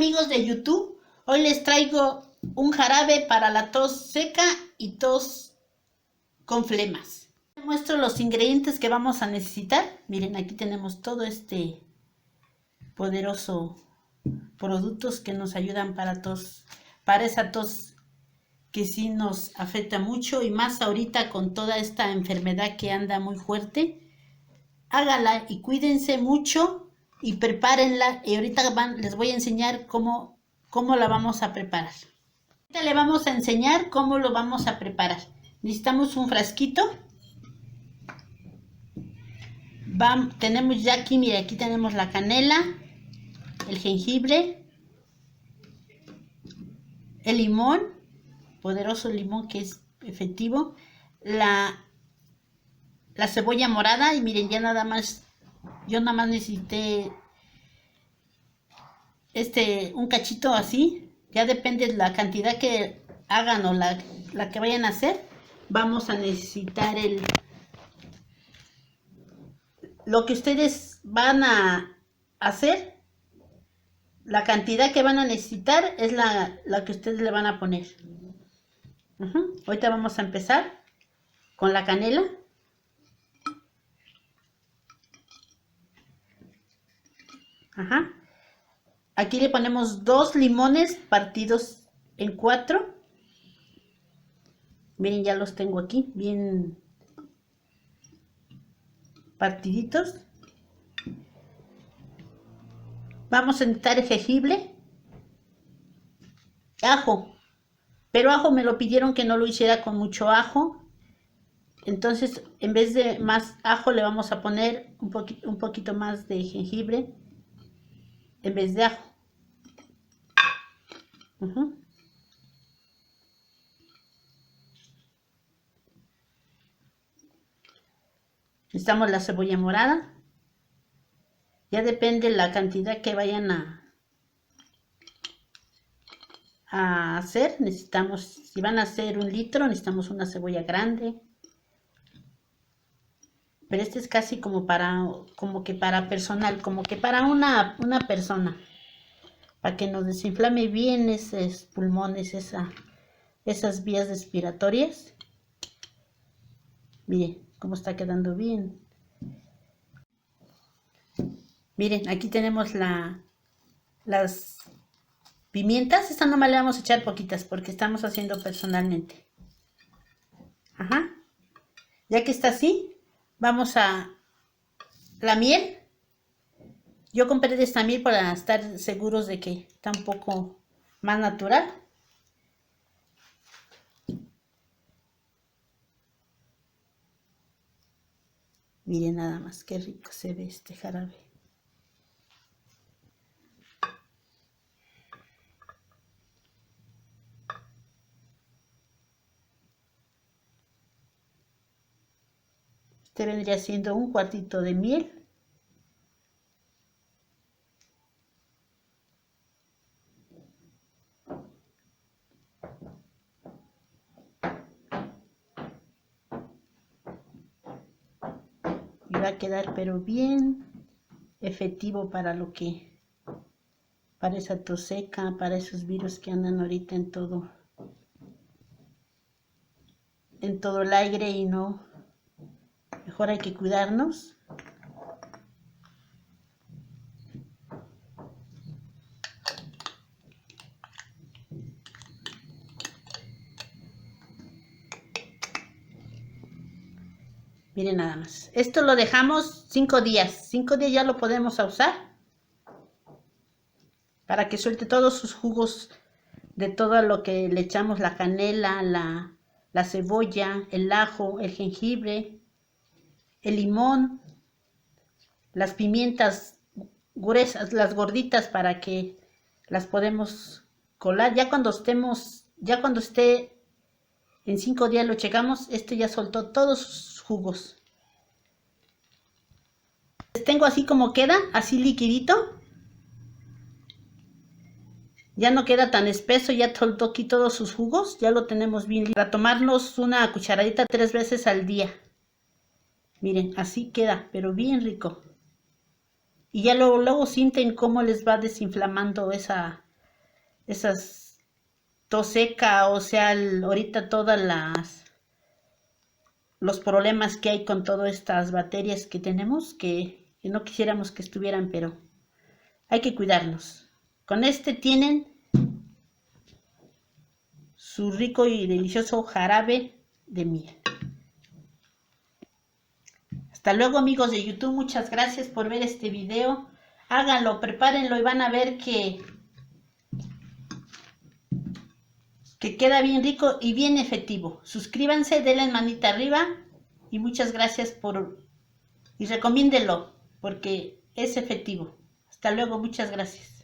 amigos de YouTube? Hoy les traigo un jarabe para la tos seca y tos con flemas. Les muestro los ingredientes que vamos a necesitar. Miren, aquí tenemos todo este poderoso productos que nos ayudan para esa tos que sí nos afecta mucho y más ahorita con toda esta enfermedad que anda muy fuerte. Hágala y cuídense mucho y prepárenla, y ahorita les voy a enseñar cómo la vamos a preparar. Ahorita le vamos a enseñar cómo lo vamos a preparar. Necesitamos un frasquito. Tenemos ya aquí, mire, aquí tenemos la canela, el jengibre, el limón, poderoso limón que es efectivo, la cebolla morada, y miren, ya yo nada más necesité un cachito así. Ya depende de la cantidad que hagan o la que vayan a hacer. Vamos a necesitar lo que ustedes van a hacer. La cantidad que van a necesitar es la que ustedes le van a poner. Ahorita vamos a empezar con la canela. Aquí le ponemos 2 limones partidos en 4. Miren, ya los tengo aquí, bien partiditos. Vamos a necesitar el jengibre, ajo, pero ajo me lo pidieron que no lo hiciera con mucho ajo. Entonces, en vez de más ajo, le vamos a poner un poquito más de jengibre en vez de ajo. Necesitamos la cebolla morada. Ya depende la cantidad que vayan a hacer. Necesitamos, si van a hacer 1 litro, necesitamos una cebolla grande. Pero este es casi como que para personal, como que para una persona. Para que nos desinflame bien esos pulmones, esas vías respiratorias. Miren cómo está quedando bien. Miren, aquí tenemos las pimientas. Esta nomás le vamos a echar poquitas porque estamos haciendo personalmente. Ya que está así, vamos a la miel. Yo compré de esta miel para estar seguros de que está un poco más natural. Miren nada más qué rico se ve este jarabe. Este vendría siendo 1 cuartito de miel. Y va a quedar pero bien efectivo para esa tos seca, para esos virus que andan ahorita en todo el aire y no. Mejor hay que cuidarnos. Miren nada más. Esto lo dejamos 5 días. 5 días ya lo podemos usar. Para que suelte todos sus jugos de todo lo que le echamos, la canela, la cebolla, el ajo, el jengibre, el limón, las pimientas gruesas, las gorditas, para que las podemos colar. Ya cuando esté en 5 días lo checamos, esto ya soltó todos sus jugos. Les tengo así como queda, así liquidito. Ya no queda tan espeso, ya soltó aquí todos sus jugos, ya lo tenemos bien listo. Para tomarnos una cucharadita 3 veces al día. Miren, así queda, pero bien rico. Y ya luego sienten cómo les va desinflamando esa esas tos seca, o sea, ahorita todas los problemas que hay con todas estas bacterias que tenemos, que no quisiéramos que estuvieran, pero hay que cuidarnos. Con este tienen su rico y delicioso jarabe de miel. Hasta luego, amigos de YouTube, muchas gracias por ver este video. Háganlo, prepárenlo y van a ver que queda bien rico y bien efectivo. Suscríbanse, denle manita arriba y muchas gracias y recomiéndenlo porque es efectivo. Hasta luego, muchas gracias.